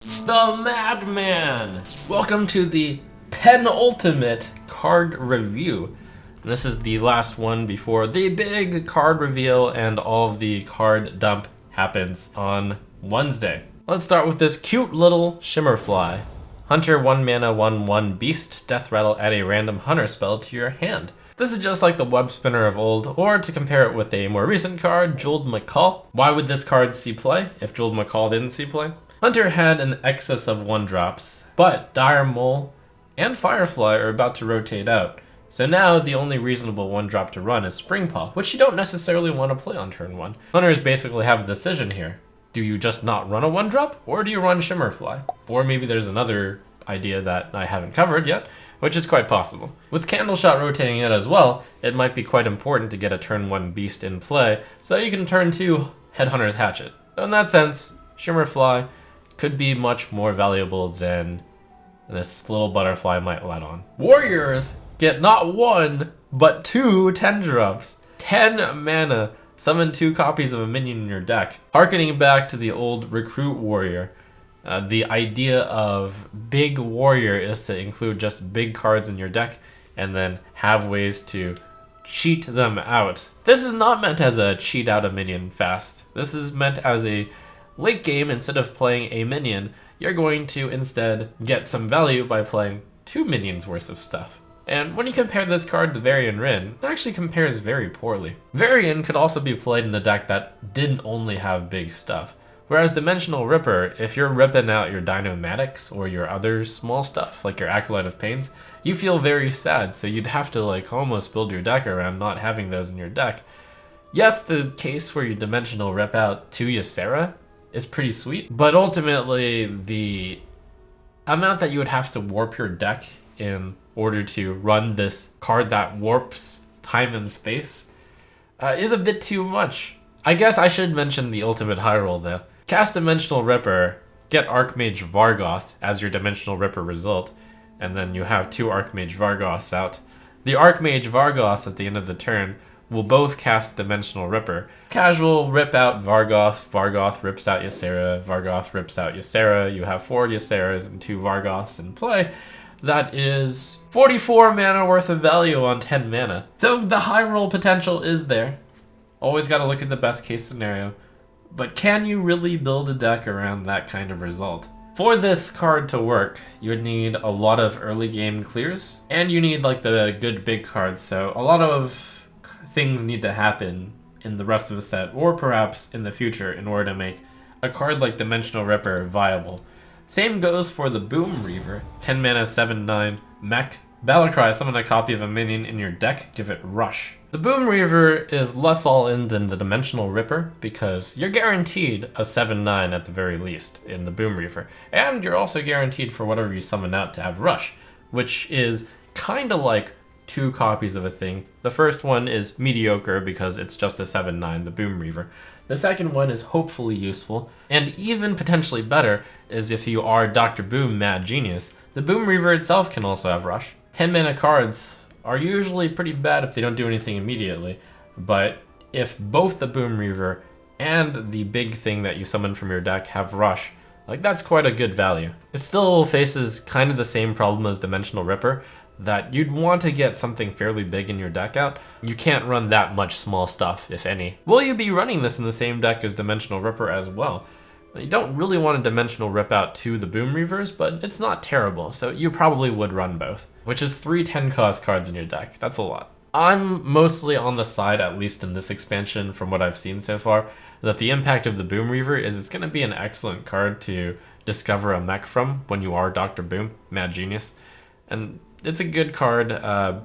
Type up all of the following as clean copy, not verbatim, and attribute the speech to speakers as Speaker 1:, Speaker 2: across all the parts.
Speaker 1: The Madman! Welcome to the penultimate card review. And this is the last one before the big card reveal and all of the card dump happens on Wednesday. Let's start with this cute little Shimmerfly. Hunter 1 mana 1/1 beast, death rattle, add a random hunter spell to your hand. This is just like the web spinner of old, or to compare it with a more recent card, Jeweled McCall. Why would this card see play if Jeweled McCall didn't see play? Hunter had an excess of 1-drops, but Dire Mole and Firefly are about to rotate out. So now the only reasonable 1-drop to run is Springpaw, which you don't necessarily want to play on turn 1. Hunters basically have a decision here. Do you just not run a 1-drop, or do you run Shimmerfly? Or maybe there's another idea that I haven't covered yet, which is quite possible. With Candleshot rotating out as well, it might be quite important to get a turn 1 beast in play, so you can turn 2 Headhunter's Hatchet. So in that sense, Shimmerfly could be much more valuable than this little butterfly might let on. Warriors get not 1, but 2 10-drops. 10 mana, summon 2 copies of a minion in your deck. Harkening back to the old Recruit Warrior, the idea of big warrior is to include just big cards in your deck and then have ways to cheat them out. This is not meant as a cheat out a minion fast. This is meant as a late game. Instead of playing a minion, you're going to instead get some value by playing 2 minions worth of stuff. And when you compare this card to Varian Rin, it actually compares very poorly. Varian could also be played in a deck that didn't only have big stuff. Whereas Dimensional Ripper, if you're ripping out your Dynamatics or your other small stuff, like your Acolyte of Pains, you feel very sad, so you'd have to almost build your deck around not having those in your deck. Yes, the case where you Dimensional Rip out 2 Ysera is pretty sweet, but ultimately the amount that you would have to warp your deck in order to run this card that warps time and space is a bit too much. I guess I should mention the ultimate high roll though. Cast Dimensional Ripper, get Archmage Vargoth as your Dimensional Ripper result, and then you have 2 Archmage Vargoths out. The Archmage Vargoth at the end of the turn will both cast Dimensional Ripper. Casual, rip out Vargoth, Vargoth rips out Ysera, Vargoth rips out Ysera. You have 4 Yseras and 2 Vargoths in play. That is 44 mana worth of value on 10 mana. So the high roll potential is there. Always gotta look at the best case scenario. But can you really build a deck around that kind of result? For this card to work, you would need a lot of early game clears, and you need the good big cards, so a lot of things need to happen in the rest of the set, or perhaps in the future, in order to make a card like Dimensional Ripper viable. Same goes for the Boom Reaver. 10 mana, 7/9 mech. Battlecry, summon a copy of a minion in your deck, give it Rush. The Boom Reaver is less all-in than the Dimensional Ripper because you're guaranteed a 7/9 at the very least in the Boom Reaver. And you're also guaranteed for whatever you summon out to have Rush, which is kind of like 2 copies of a thing. The first one is mediocre because it's just a 7/9, the Boom Reaver. The second one is hopefully useful, and even potentially better is if you are Dr. Boom Mad Genius. The Boom Reaver itself can also have Rush. 10 mana cards are usually pretty bad if they don't do anything immediately, but if both the Boom Reaver and the big thing that you summon from your deck have Rush, that's quite a good value. It still faces kind of the same problem as Dimensional Ripper, that you'd want to get something fairly big in your deck out. You can't run that much small stuff, if any. Will you be running this in the same deck as Dimensional Ripper as well? You don't really want to Dimensional Rip out 2 the Boom Reavers, but it's not terrible, so you probably would run both, which is 3 10-cost cards in your deck. That's a lot. I'm mostly on the side, at least in this expansion from what I've seen so far, that the impact of the Boom Reaver is it's going to be an excellent card to discover a mech from when you are Dr. Boom, Mad Genius. And it's a good card,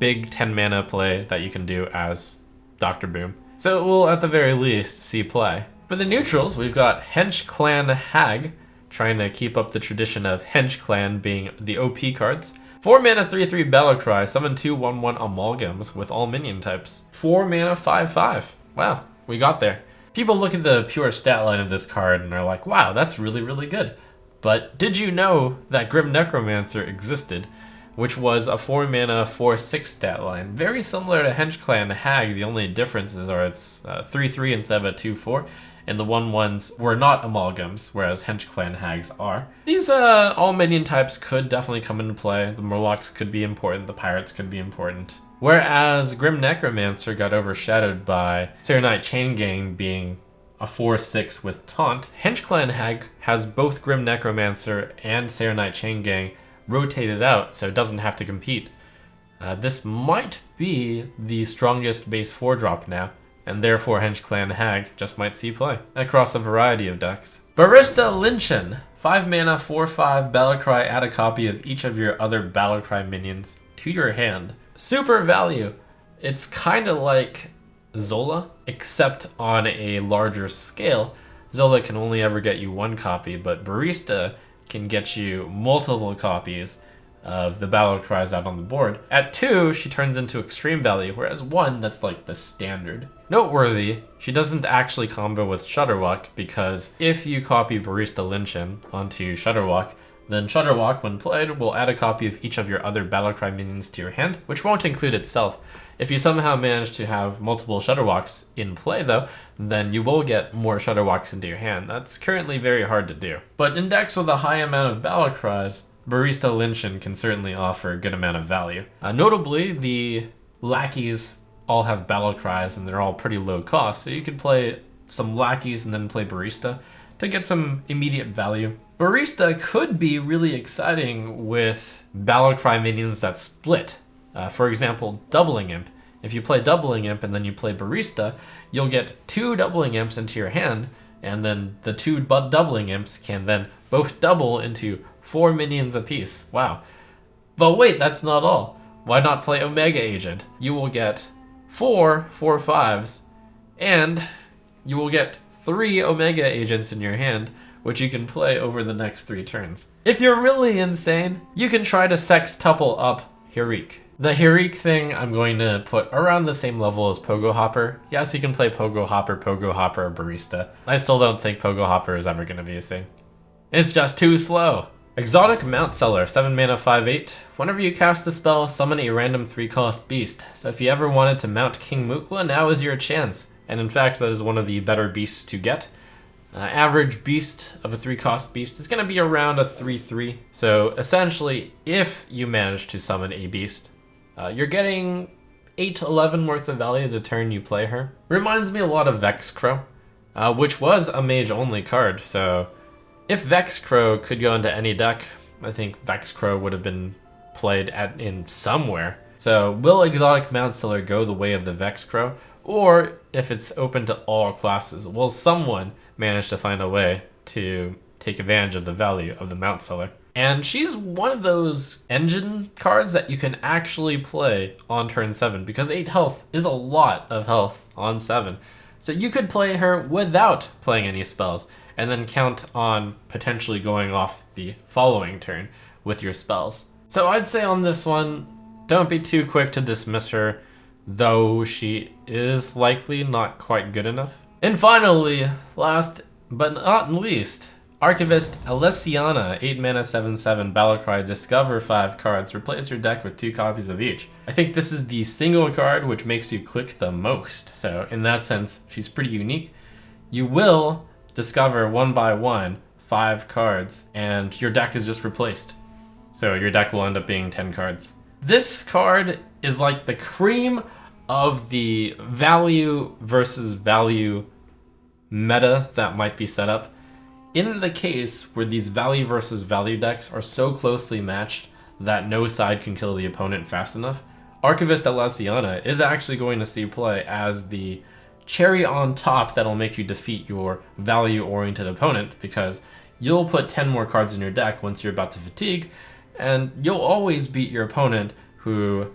Speaker 1: big 10 mana play that you can do as Dr. Boom. So it will at the very least see play. For the neutrals, we've got Hench-Clan Hag, trying to keep up the tradition of Hench-Clan being the OP cards. 4 mana 3/3 Battlecry, summon 2 1/1 amalgams with all minion types. 4 mana 5/5. Wow, we got there. People look at the pure stat line of this card and are like, wow, that's really, really good. But did you know that Grim Necromancer existed, which was a 4 mana 4/6 stat line? Very similar to Hench-Clan Hag, the only differences are it's 3/3 instead of a 2/4. and the 1/1s were not amalgams, whereas Hench-Clan Hags are. These all minion types could definitely come into play. The Murlocs could be important, the Pirates could be important. Whereas Grim Necromancer got overshadowed by Serenite Chain Gang being a 4/6 with Taunt, Hench-Clan Hag has both Grim Necromancer and Serenite Chain Gang rotated out, so it doesn't have to compete. This might be the strongest base 4 drop now, and therefore Hench-Clan Hag just might see play across a variety of decks. Barista Lynchen, 5 mana, 4/5, Battlecry, add a copy of each of your other Battlecry minions to your hand. Super value. It's kind of like Zola, except on a larger scale. Zola can only ever get you 1 copy, but Barista can get you multiple copies of the Battlecries out on the board. At 2, she turns into extreme value, whereas 1, that's like the standard. Noteworthy, she doesn't actually combo with Shudderwock, because if you copy Barista Lynchen onto Shudderwock, then Shudderwock, when played, will add a copy of each of your other Battlecry minions to your hand, which won't include itself. If you somehow manage to have multiple Shudderwocks in play though, then you will get more Shudderwocks into your hand. That's currently very hard to do. But in decks with a high amount of Battlecries, Barista Lynchen can certainly offer a good amount of value. Notably, the Lackeys all have Battlecries and they're all pretty low cost, so you could play some Lackeys and then play Barista to get some immediate value. Barista could be really exciting with Battlecry minions that split. For example, Doubling Imp. If you play Doubling Imp and then you play Barista, you'll get 2 Doubling Imps into your hand, and then the 2 Doubling Imps can then both double into 4 minions apiece. Wow. But wait, that's not all. Why not play Omega Agent? You will get 4 4/5s, and you will get 3 Omega Agents in your hand, which you can play over the next 3 turns. If you're really insane, you can try to sextuple up Heroic. The Heroic thing I'm going to put around the same level as Pogo Hopper. Yes, you can play Pogo Hopper, or Barista. I still don't think Pogo Hopper is ever going to be a thing. It's just too slow. Exotic Mountseller, 7 mana, 5/8. Whenever you cast a spell, summon a random 3-cost beast. So if you ever wanted to mount King Mukla, now is your chance. And in fact, that is one of the better beasts to get. Average beast of a 3-cost beast is going to be around a 3/3. So essentially, if you manage to summon a beast, you're getting 8-11 worth of value the turn you play her. Reminds me a lot of Vexcrow, which was a mage-only card, so if Vexcrow could go into any deck, I think Vexcrow would have been played in somewhere. So will Exotic Mountseller go the way of the Vexcrow? Or if it's open to all classes, will someone manage to find a way to take advantage of the value of the Mountseller? And she's one of those engine cards that you can actually play on turn 7, because 8 health is a lot of health on 7. So you could play her without playing any spells, and then count on potentially going off the following turn with your spells. So I'd say on this one, don't be too quick to dismiss her, though she is likely not quite good enough. And finally, last but not least, Archivist Elysiana, 8 mana, 7/7, Battlecry, discover 5 cards, replace your deck with 2 copies of each. I think this is the single card which makes you click the most, so in that sense, she's pretty unique. You will discover 1 by 1 5 cards, and your deck is just replaced. So your deck will end up being 10 cards. This card is like the cream of the value versus value meta that might be set up. In the case where these value versus value decks are so closely matched that no side can kill the opponent fast enough, Archivist Elysiana is actually going to see play as the cherry on top that'll make you defeat your value-oriented opponent, because you'll put 10 more cards in your deck once you're about to fatigue, and you'll always beat your opponent who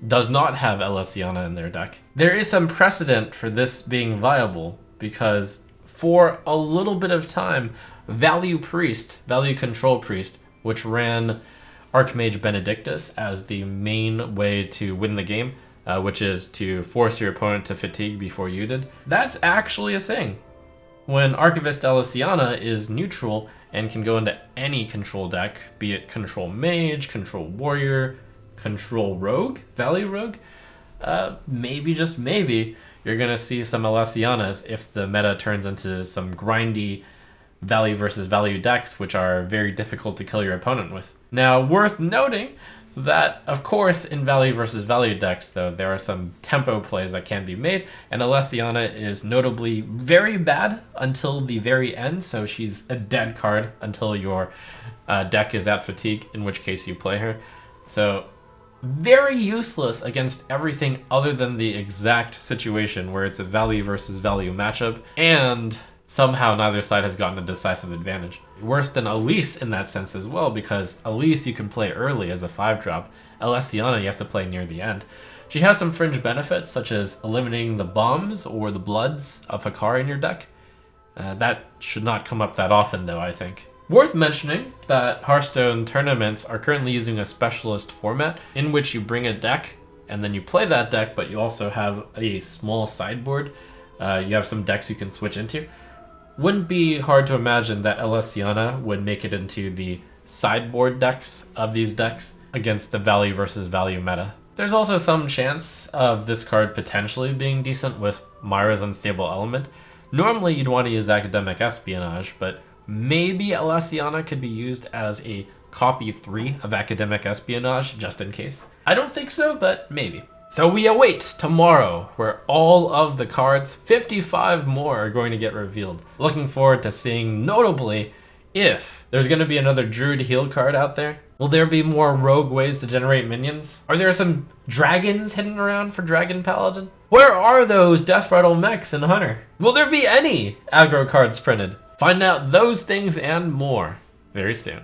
Speaker 1: does not have Elysiana in their deck. There is some precedent for this being viable, because for a little bit of time, Value Control Priest, which ran Archmage Benedictus as the main way to win the game, which is to force your opponent to fatigue before you did, that's actually a thing. When Archivist Elysiana is neutral and can go into any control deck, be it Control Mage, Control Warrior, Control Rogue, Value Rogue, maybe, just maybe, you're going to see some Elysianas if the meta turns into some grindy value versus value decks, which are very difficult to kill your opponent with. Now, worth noting that, of course, in value versus value decks, though, there are some tempo plays that can be made, and Elysiana is notably very bad until the very end, so she's a dead card until your deck is at fatigue, in which case you play her. So, very useless against everything other than the exact situation where it's a value versus value matchup, and somehow neither side has gotten a decisive advantage. Worse than Elise in that sense as well, because Elise you can play early as a 5-drop. Elysiana you have to play near the end. She has some fringe benefits, such as eliminating the bombs or the bloods of Hakar in your deck. That should not come up that often though, I think. Worth mentioning that Hearthstone tournaments are currently using a specialist format in which you bring a deck and then you play that deck, but you also have a small sideboard. You have some decks you can switch into. Wouldn't be hard to imagine that Elysiana would make it into the sideboard decks of these decks against the value versus value meta. There's also some chance of this card potentially being decent with Myra's Unstable Element. Normally you'd want to use Academic Espionage, but maybe Elysiana could be used as a copy 3 of Academic Espionage, just in case. I don't think so, but maybe. So we await tomorrow, where all of the cards, 55 more, are going to get revealed. Looking forward to seeing, notably, if there's going to be another Druid Heal card out there. Will there be more rogue ways to generate minions? Are there some dragons hidden around for Dragon Paladin? Where are those Death Rattle mechs in Hunter? Will there be any aggro cards printed? Find out those things and more very soon.